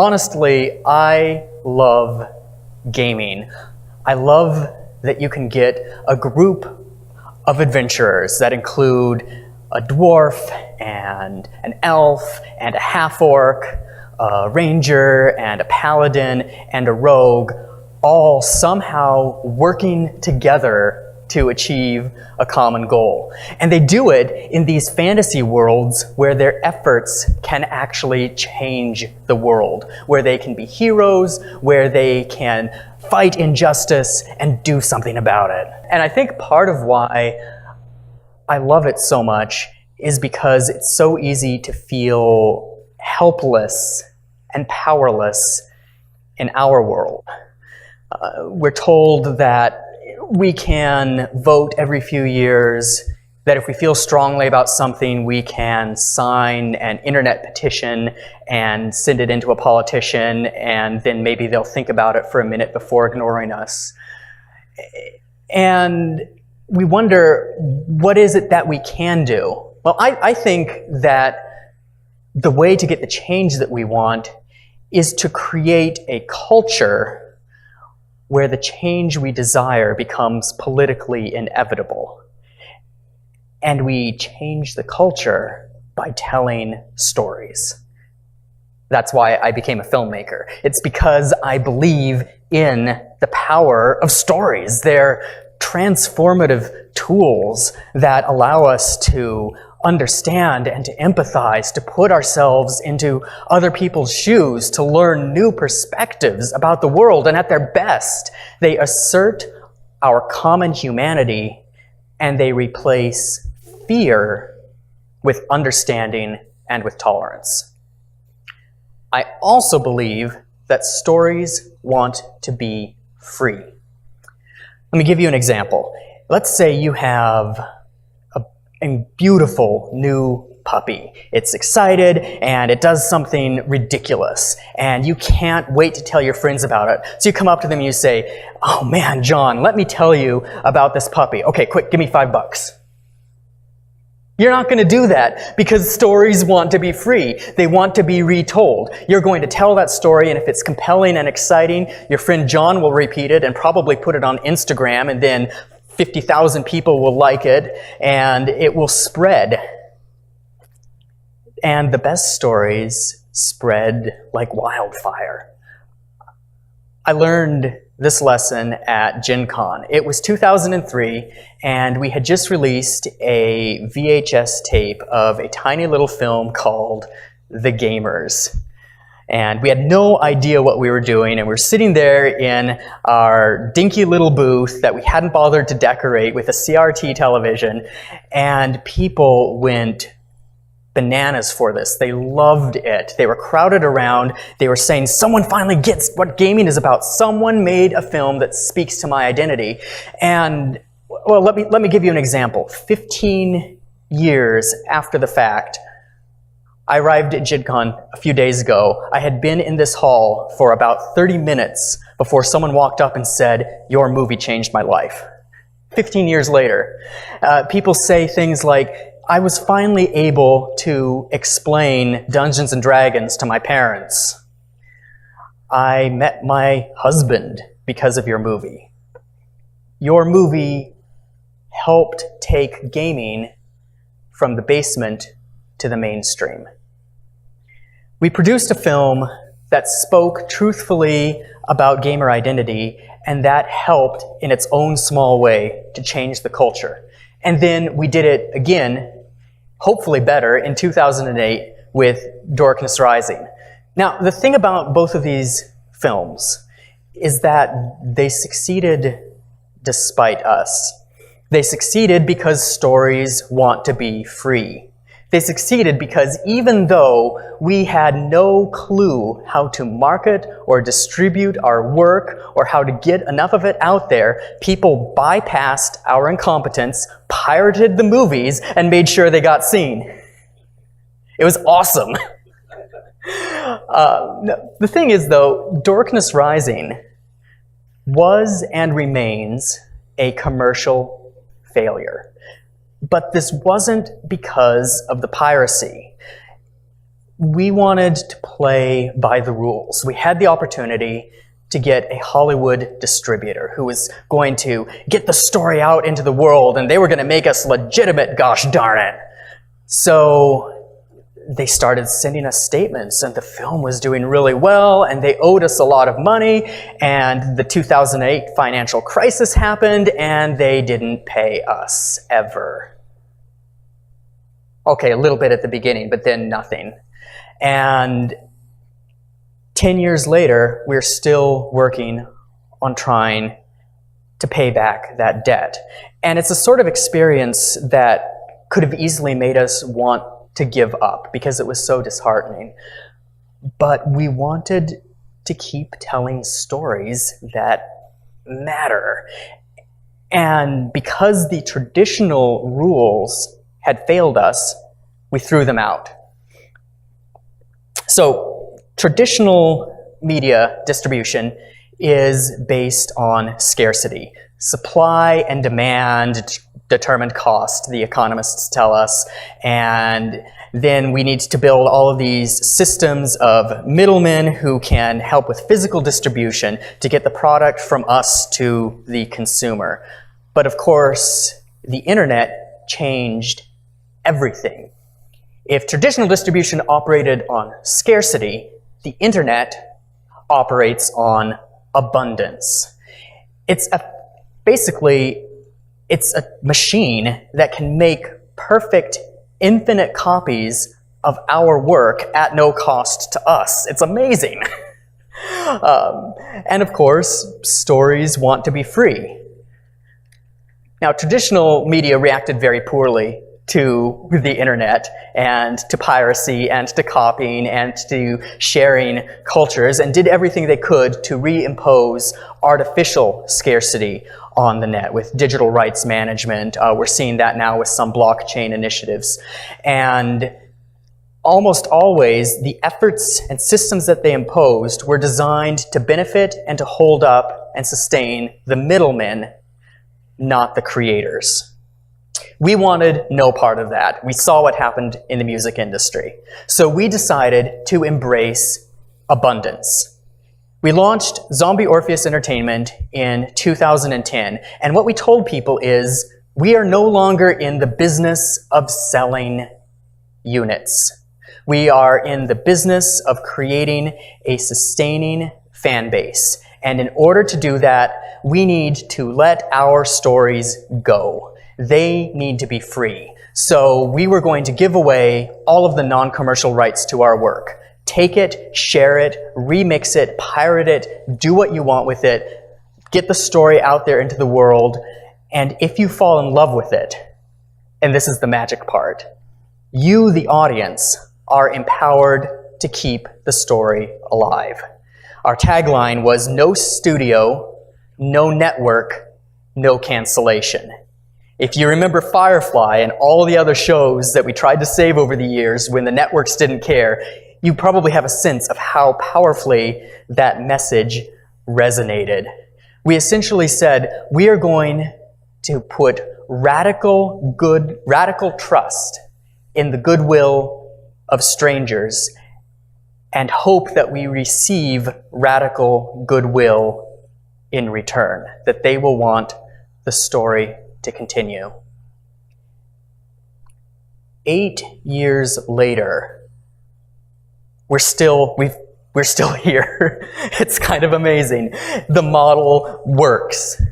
Honestly, I love gaming. I love that you can get a group of adventurers that include a dwarf and an elf and a half-orc, a ranger and a paladin and a rogue, all somehow working together to achieve a common goal. And they do it in these fantasy worlds where their efforts can actually change the world, where they can be heroes, where they can fight injustice and do something about it. And I think part of why I love it so much is because it's so easy to feel helpless and powerless in our world. We're told that we can vote every few years, that if we feel strongly about something, we can sign an internet petition and send it into a politician, and then maybe they'll think about it for a minute before ignoring us. And we wonder, what is it that we can do? Well, I think that the way to get the change that we want is to create a culture where the change we desire becomes politically inevitable. And we change the culture by telling stories. That's why I became a filmmaker. It's because I believe in the power of stories. They're transformative tools that allow us to understand and to empathize, to put ourselves into other people's shoes, to learn new perspectives about the world. And at their best, they assert our common humanity and they replace fear with understanding and with tolerance. I also believe that stories want to be free. Let me give you an example. Let's say you have a beautiful new puppy. It's excited and it does something ridiculous and you can't wait to tell your friends about it. So you come up to them and you say, "Oh man, John, let me tell you about this puppy. Okay, quick, give me $5. You're not going to do that because stories want to be free. They want to be retold. You're going to tell that story, and if it's compelling and exciting, your friend John will repeat it and probably put it on Instagram, and then 50,000 people will like it, and it will spread. And the best stories spread like wildfire. I learned this lesson at Gen Con. It was 2003, and we had just released a VHS tape of a tiny little film called The Gamers. And we had no idea what we were doing, and we were sitting there in our dinky little booth that we hadn't bothered to decorate with a CRT television, and people went bananas for this. They loved it. They were crowded around. They were saying, "Someone finally gets what gaming is about. Someone made a film that speaks to my identity." And, well, let me give you an example. 15 years after the fact, I arrived at Gen Con a few days ago. I had been in this hall for about 30 minutes before someone walked up and said, "Your movie changed my life." 15 years later, people say things like, "I was finally able to explain Dungeons and Dragons to my parents. I met my husband because of your movie. Your movie helped take gaming from the basement to the mainstream." We produced a film that spoke truthfully about gamer identity, and that helped in its own small way to change the culture. And then we did it again, hopefully better, in 2008 with Darkness Rising. Now, the thing about both of these films is that they succeeded despite us. They succeeded because stories want to be free. They succeeded because even though we had no clue how to market or distribute our work or how to get enough of it out there, people bypassed our incompetence, pirated the movies, and made sure they got seen. It was awesome. The thing is, though, Darkness Rising was and remains a commercial failure. But this wasn't because of the piracy. we wanted to play by the rules. We had the opportunity to get a Hollywood distributor who was going to get the story out into the world, and they were going to make us legitimate, gosh darn it. So they started sending us statements, and the film was doing really well, and they owed us a lot of money, and the 2008 financial crisis happened, and they didn't pay us ever. Okay, a little bit at the beginning, but then nothing. And 10 years later, we're still working on trying to pay back that debt. And it's a sort of experience that could have easily made us want to give up because it was so disheartening. But we wanted to keep telling stories that matter. And because the traditional rules had failed us, we threw them out. So traditional media distribution is based on scarcity. Supply and demand determined cost, the economists tell us, and then we need to build all of these systems of middlemen who can help with physical distribution to get the product from us to the consumer. But of course, the internet changed everything. If traditional distribution operated on scarcity, the internet operates on abundance. It's basically a machine that can make perfect, infinite copies of our work at no cost to us. It's amazing. And of course, stories want to be free. Now, traditional media reacted very poorly to the internet and to piracy and to copying and to sharing cultures, and did everything they could to reimpose artificial scarcity on the net with digital rights management. We're seeing that now with some blockchain initiatives. And almost always, the efforts and systems that they imposed were designed to benefit and to hold up and sustain the middlemen, not the creators. We wanted no part of that. We saw what happened in the music industry. So we decided to embrace abundance. We launched Zombie Orpheus Entertainment in 2010, and what we told people is, we are no longer in the business of selling units. We are in the business of creating a sustaining fan base. And in order to do that, we need to let our stories go. They need to be free. So we were going to give away all of the non-commercial rights to our work. Take it, share it, remix it, pirate it, do what you want with it, get the story out there into the world, and if you fall in love with it, and this is the magic part, you, the audience, are empowered to keep the story alive. Our tagline was, no studio, no network, no cancellation. If you remember Firefly and all the other shows that we tried to save over the years when the networks didn't care, you probably have a sense of how powerfully that message resonated. We essentially said, we are going to put radical trust in the goodwill of strangers and hope that we receive radical goodwill in return, that they will want the story to continue. 8 years later, we're still here. It's kind of amazing. The model works.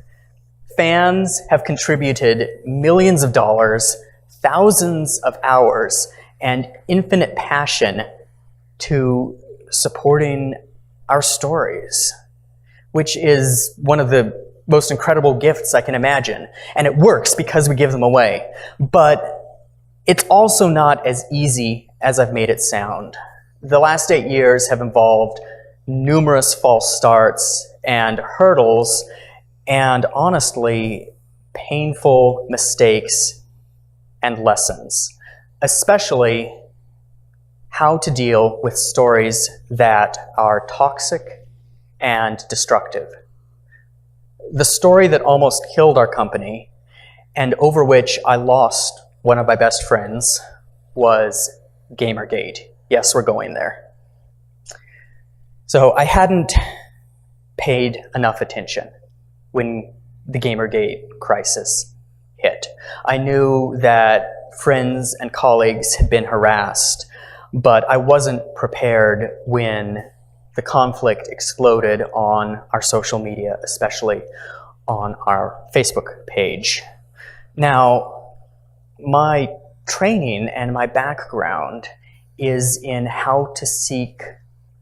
Fans have contributed millions of dollars, thousands of hours, and infinite passion to supporting our stories, which is one of the most incredible gifts I can imagine. And it works because we give them away. But it's also not as easy as I've made it sound. The last 8 years have involved numerous false starts and hurdles, and honestly, painful mistakes and lessons, especially how to deal with stories that are toxic and destructive. The story that almost killed our company, and over which I lost one of my best friends, was Gamergate. Yes, we're going there. So I hadn't paid enough attention when the Gamergate crisis hit. I knew that friends and colleagues had been harassed, but I wasn't prepared when the conflict exploded on our social media, especially on our Facebook page. Now, my training and my background is in how to seek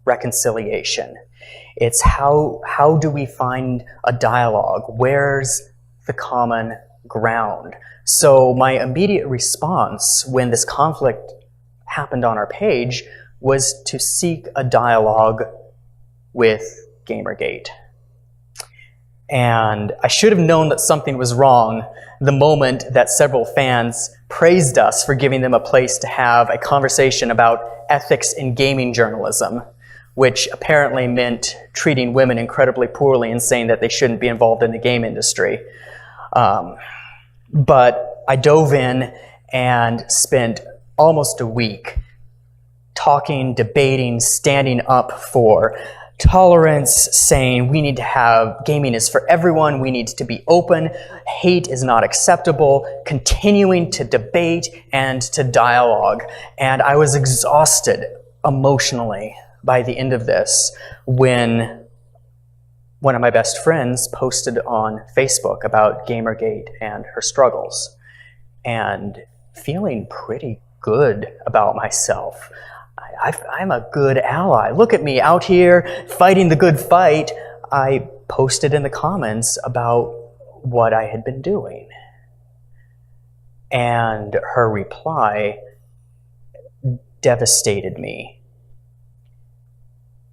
reconciliation. It's how do we find a dialogue? Where's the common ground? So my immediate response when this conflict happened on our page was to seek a dialogue with Gamergate. And I should have known that something was wrong the moment that several fans praised us for giving them a place to have a conversation about ethics in gaming journalism, which apparently meant treating women incredibly poorly and saying that they shouldn't be involved in the game industry. But I dove in and spent almost a week talking, debating, standing up for tolerance, saying we need to have, gaming is for everyone, we need to be open, hate is not acceptable, continuing to debate and to dialogue. And I was exhausted emotionally by the end of this when one of my best friends posted on Facebook about Gamergate and her struggles, and feeling pretty good about myself. I'm a good ally. Look at me out here fighting the good fight. I posted in the comments about what I had been doing. And her reply devastated me.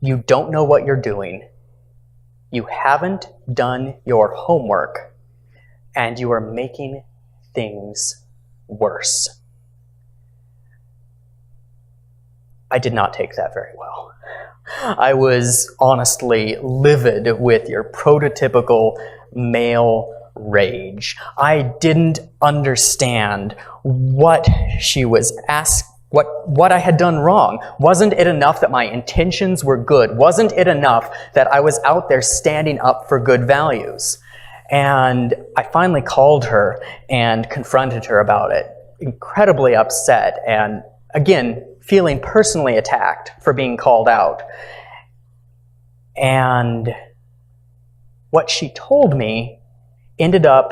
You don't know what you're doing. You haven't done your homework, and you are making things worse. I did not take that very well. I was honestly livid with your prototypical male rage. I didn't understand what she was asking, what I had done wrong. Wasn't it enough that my intentions were good? Wasn't it enough that I was out there standing up for good values? And I finally called her and confronted her about it, incredibly upset, and again, feeling personally attacked for being called out. And what she told me ended up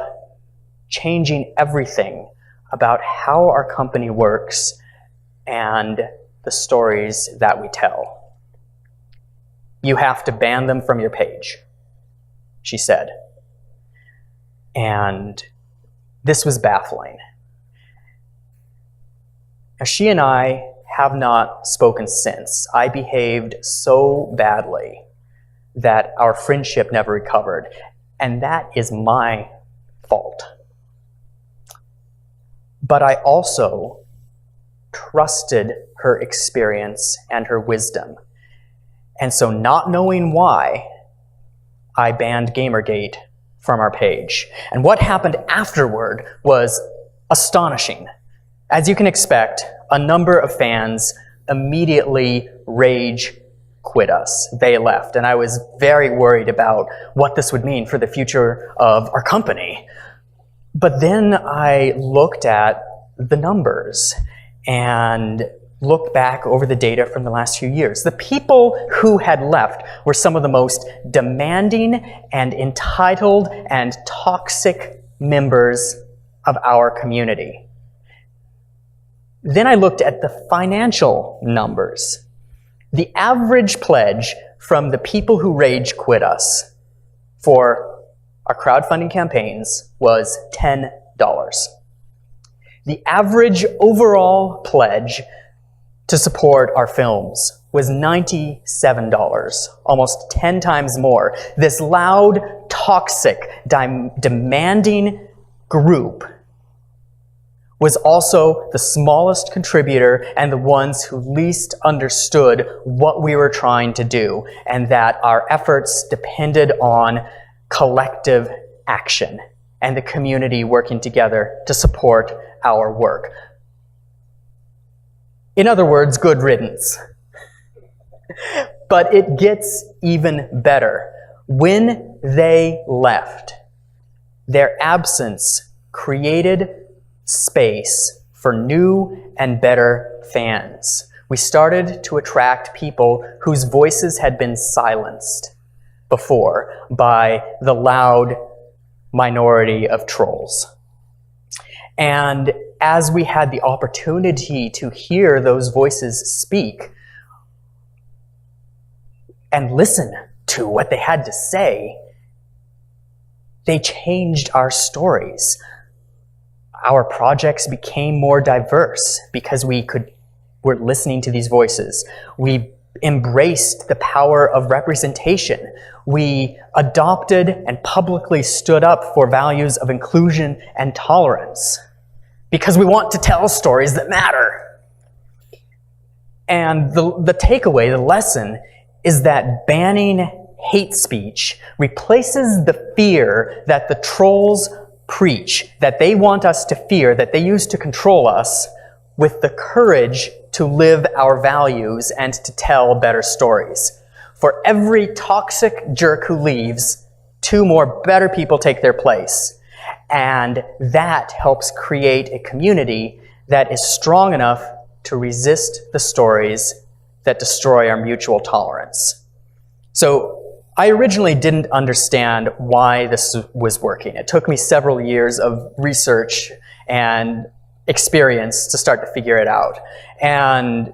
changing everything about how our company works and the stories that we tell. You have to ban them from your page, she said. And this was baffling. Now, she and I have not spoken since. I behaved so badly that our friendship never recovered, and that is my fault. But I also trusted her experience and her wisdom. And so, not knowing why, I banned Gamergate from our page. And what happened afterward was astonishing. As you can expect, a number of fans immediately rage quit us. They left, and I was very worried about what this would mean for the future of our company. But then I looked at the numbers and looked back over the data from the last few years. The people who had left were some of the most demanding and entitled and toxic members of our community. Then I looked at the financial numbers. The average pledge from the people who rage quit us for our crowdfunding campaigns was $10. The average overall pledge to support our films was $97, almost 10 times more. This loud, toxic, demanding group was also the smallest contributor and the ones who least understood what we were trying to do, and that our efforts depended on collective action and the community working together to support our work. In other words, good riddance. But it gets even better. When they left, their absence created space for new and better fans. We started to attract people whose voices had been silenced before by the loud minority of trolls. And as we had the opportunity to hear those voices speak and listen to what they had to say, they changed our stories. Our projects became more diverse because we're listening to these voices. We embraced the power of representation. We adopted and publicly stood up for values of inclusion and tolerance because we want to tell stories that matter. And the takeaway, the lesson, is that banning hate speech replaces the fear that the trolls preach, that they want us to fear, that they use to control us, with the courage to live our values and to tell better stories. For every toxic jerk who leaves, 2 more better people take their place. And that helps create a community that is strong enough to resist the stories that destroy our mutual tolerance. So I originally didn't understand why this was working. It took me several years of research and experience to start to figure it out. And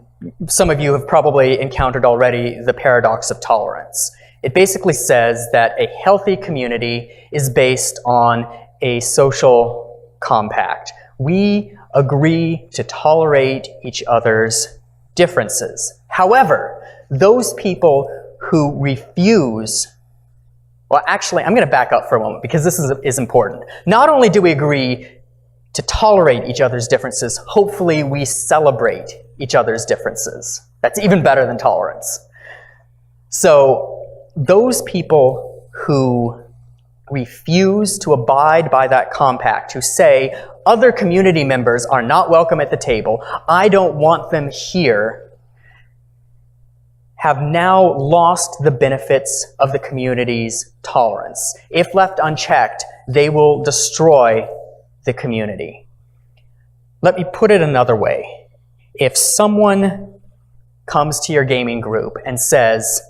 some of you have probably encountered already the paradox of tolerance. It basically says that a healthy community is based on a social compact. We agree to tolerate each other's differences. However, those people who refuse, well, actually, I'm going to back up for a moment because this is important. Not only do we agree to tolerate each other's differences, hopefully we celebrate each other's differences. That's even better than tolerance. So those people who refuse to abide by that compact, who say other community members are not welcome at the table, I don't want them here, have now lost the benefits of the community's tolerance. If left unchecked, they will destroy the community. Let me put it another way. If someone comes to your gaming group and says,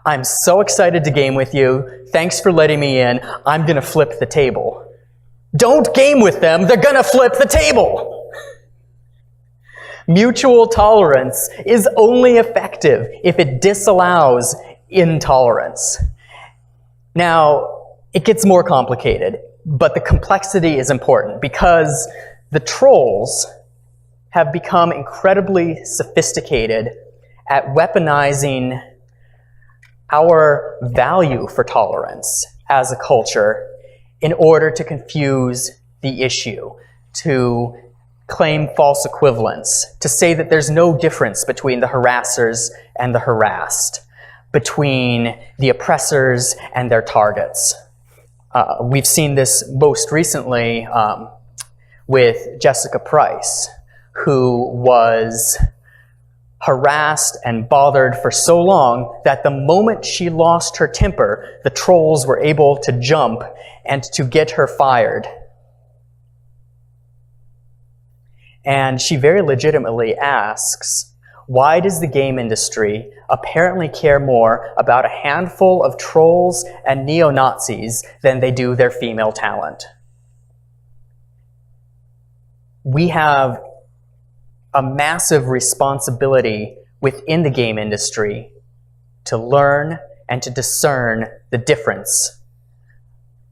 I'm so excited to game with you, thanks for letting me in, I'm going to flip the table. Don't game with them, they're going to flip the table. Mutual tolerance is only effective if it disallows intolerance. Now, it gets more complicated, but the complexity is important because the trolls have become incredibly sophisticated at weaponizing our value for tolerance as a culture in order to confuse the issue, to claim false equivalence, to say that there's no difference between the harassers and the harassed, between the oppressors and their targets. We've seen this most recently with Jessica Price, who was harassed and bothered for so long that the moment she lost her temper, the trolls were able to jump and to get her fired. And she very legitimately asks, why does the game industry apparently care more about a handful of trolls and neo-Nazis than they do their female talent? We have a massive responsibility within the game industry to learn and to discern the difference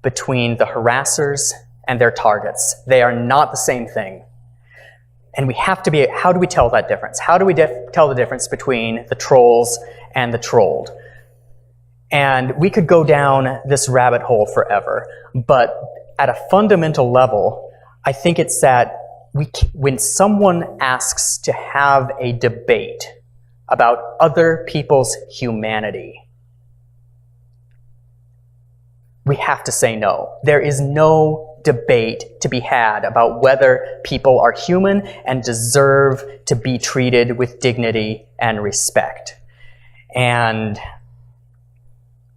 between the harassers and their targets. They are not the same thing. And we have to be, how do we tell that difference? How do we tell the difference between the trolls and the trolled? And we could go down this rabbit hole forever, but at a fundamental level, I think it's that when someone asks to have a debate about other people's humanity, we have to say no. There is no debate to be had about whether people are human and deserve to be treated with dignity and respect. And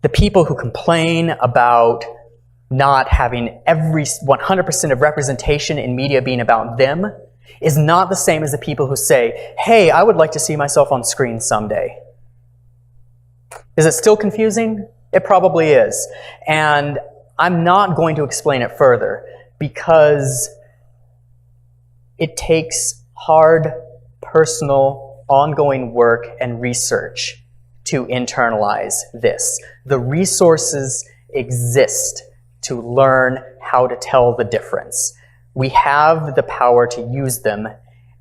the people who complain about not having every 100% of representation in media being about them is not the same as the people who say, hey, I would like to see myself on screen someday. Is it still confusing? It probably is. And I'm not going to explain it further because it takes hard, personal, ongoing work and research to internalize this. The resources exist to learn how to tell the difference. We have the power to use them,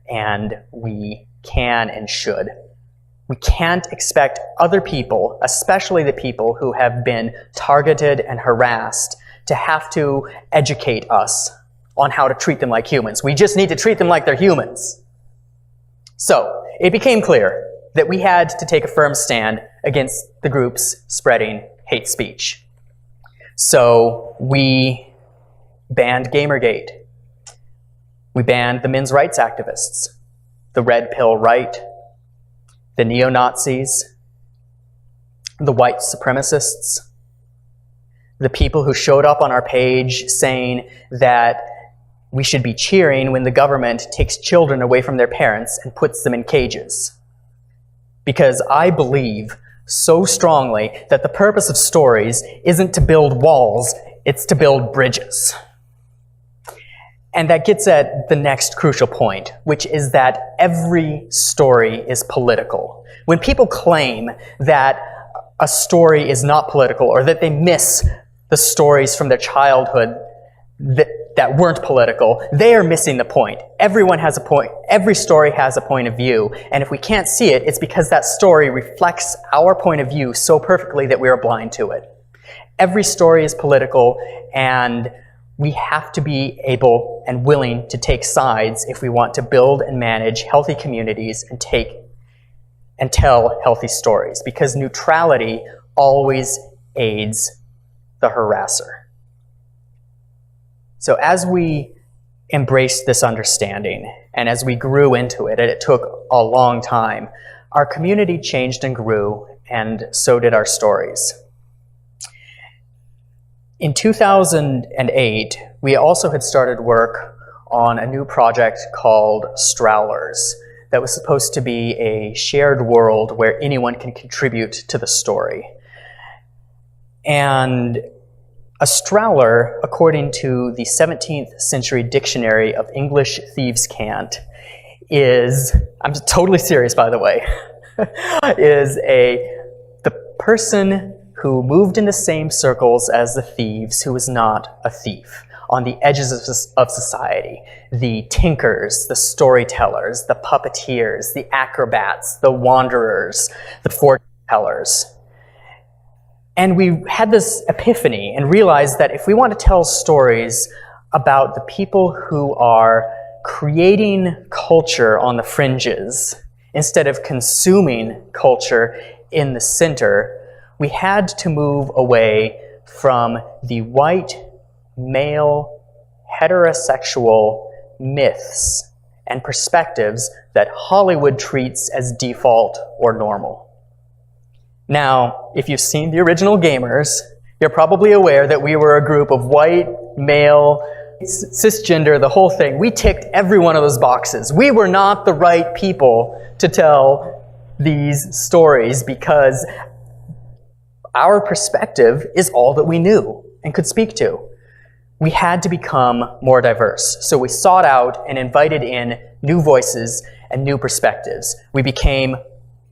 and we can and should. We can't expect other people, especially the people who have been targeted and harassed, to have to educate us on how to treat them like humans. We just need to treat them like they're humans. So, it became clear that we had to take a firm stand against the groups spreading hate speech. So, we banned Gamergate. We banned the men's rights activists, the red pill right, the neo-Nazis, the white supremacists, the people who showed up on our page saying that we should be cheering when the government takes children away from their parents and puts them in cages. Because I believe so strongly that the purpose of stories isn't to build walls, it's to build bridges. And that gets at the next crucial point, which is that every story is political. When people claim that a story is not political or that they miss the stories from their childhood that weren't political, they are missing the point. Everyone has a point. Every story has a point of view. And if we can't see it, it's because that story reflects our point of view so perfectly that we are blind to it. Every story is political, and we have to be able and willing to take sides if we want to build and manage healthy communities and tell healthy stories, because neutrality always aids the harasser. So as we embraced this understanding, and as we grew into it, and it took a long time, our community changed and grew, and so did our stories. In 2008, we also had started work on a new project called Strowlers that was supposed to be a shared world where anyone can contribute to the story. And a Strowler, according to the 17th century dictionary of English thieves' cant, is, I'm totally serious by the way, is the person who moved in the same circles as the thieves who was not a thief, on the edges of society. The tinkers, the storytellers, the puppeteers, the acrobats, the wanderers, the fortune tellers. And we had this epiphany and realized that if we want to tell stories about the people who are creating culture on the fringes instead of consuming culture in the center, we had to move away from the white, male, heterosexual myths and perspectives that Hollywood treats as default or normal. Now, if you've seen the original Gamers, you're probably aware that we were a group of white, male, cisgender, the whole thing. We ticked every one of those boxes. We were not the right people to tell these stories because our perspective is all that we knew and could speak to. We had to become more diverse. So we sought out and invited in new voices and new perspectives. We became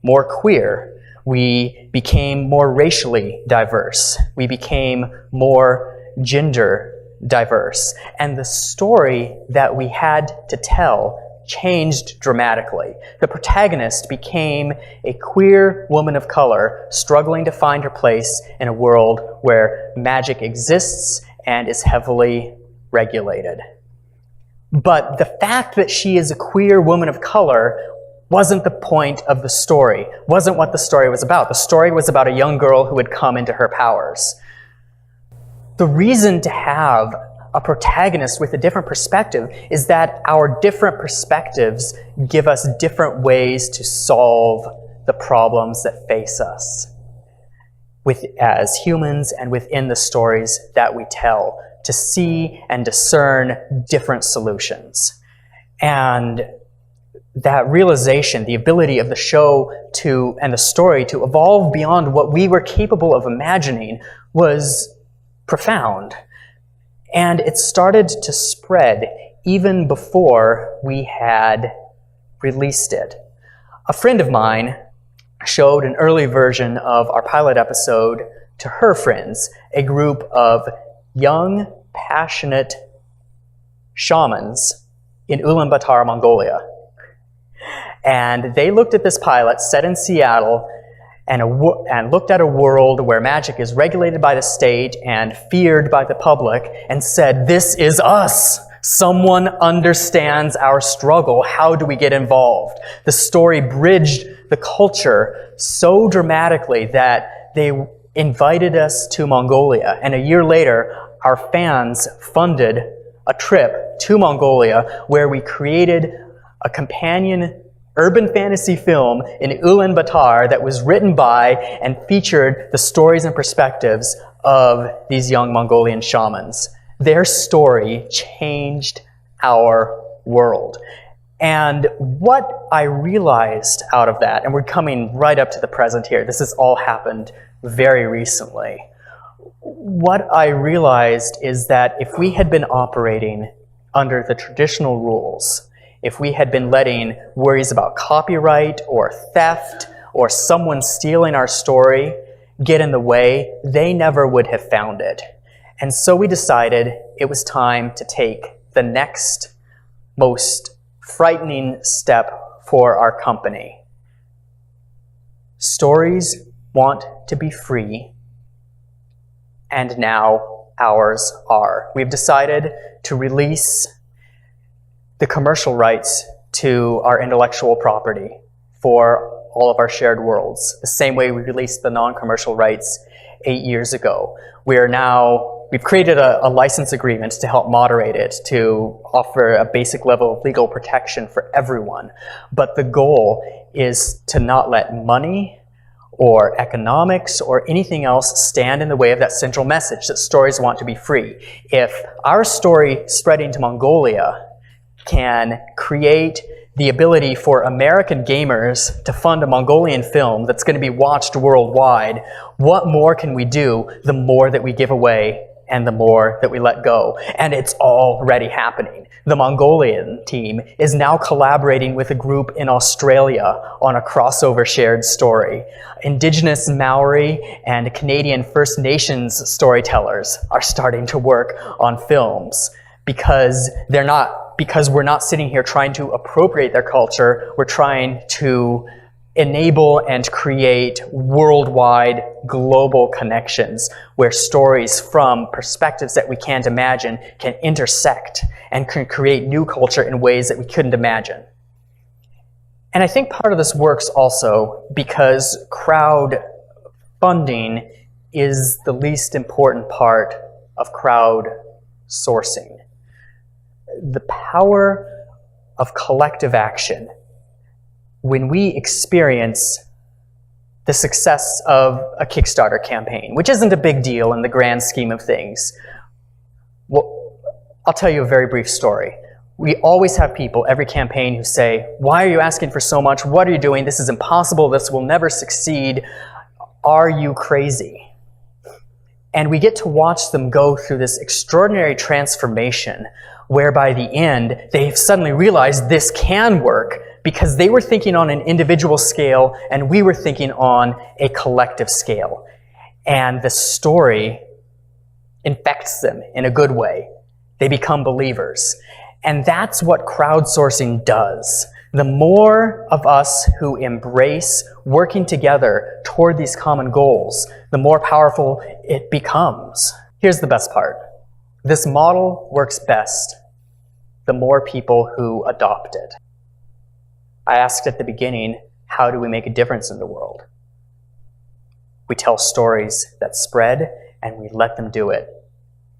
more queer. We became more racially diverse. We became more gender diverse. And the story that we had to tell changed dramatically. The protagonist became a queer woman of color struggling to find her place in a world where magic exists and is heavily regulated. But the fact that she is a queer woman of color wasn't the point of the story, wasn't what the story was about. The story was about a young girl who had come into her powers. The reason to have a protagonist with a different perspective is that our different perspectives give us different ways to solve the problems that face us as humans and within the stories that we tell, to see and discern different solutions. And that realization, the ability of the show and the story to evolve beyond what we were capable of imagining, was profound. And it started to spread even before we had released it. A friend of mine showed an early version of our pilot episode to her friends, a group of young, passionate shamans in Ulaanbaatar, Mongolia. And they looked at this pilot set in Seattle and looked at a world where magic is regulated by the state and feared by the public and said, "This is us. Someone understands our struggle. How do we get involved?" The story bridged the culture so dramatically that they invited us to Mongolia. And a year later, our fans funded a trip to Mongolia where we created a companion urban fantasy film in Ulaanbaatar that was written by and featured the stories and perspectives of these young Mongolian shamans. Their story changed our world. And what I realized out of that, and we're coming right up to the present here, this has all happened very recently. What I realized is that if we had been operating under the traditional rules, if we had been letting worries about copyright or theft or someone stealing our story get in the way, they never would have found it. And so we decided it was time to take the next most frightening step for our company. Stories want to be free, and now ours are. We've decided to release the commercial rights to our intellectual property for all of our shared worlds, the same way we released the non-commercial rights 8 years ago. We've created a license agreement to help moderate it, to offer a basic level of legal protection for everyone. But the goal is to not let money or economics or anything else stand in the way of that central message that stories want to be free. If our story spreading to Mongolia can create the ability for American gamers to fund a Mongolian film that's going to be watched worldwide, what more can we do the more that we give away and the more that we let go? And it's already happening. The Mongolian team is now collaborating with a group in Australia on a crossover shared story. Indigenous Maori and Canadian First Nations storytellers are starting to work on films because we're not sitting here trying to appropriate their culture. We're trying to enable and create worldwide global connections where stories from perspectives that we can't imagine can intersect and can create new culture in ways that we couldn't imagine. And I think part of this works also because crowdfunding is the least important part of crowdsourcing. The power of collective action. When we experience the success of a Kickstarter campaign, which isn't a big deal in the grand scheme of things, well, I'll tell you a very brief story. We always have people, every campaign, who say, "Why are you asking for so much? What are you doing? This is impossible. This will never succeed. Are you crazy?" And we get to watch them go through this extraordinary transformation where by the end, they've suddenly realized this can work because they were thinking on an individual scale and we were thinking on a collective scale. And the story infects them in a good way. They become believers. And that's what crowdsourcing does. The more of us who embrace working together toward these common goals, the more powerful it becomes. Here's the best part. This model works best the more people who adopt it. I asked at the beginning, how do we make a difference in the world? We tell stories that spread and we let them do it.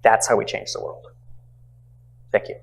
That's how we change the world. Thank you.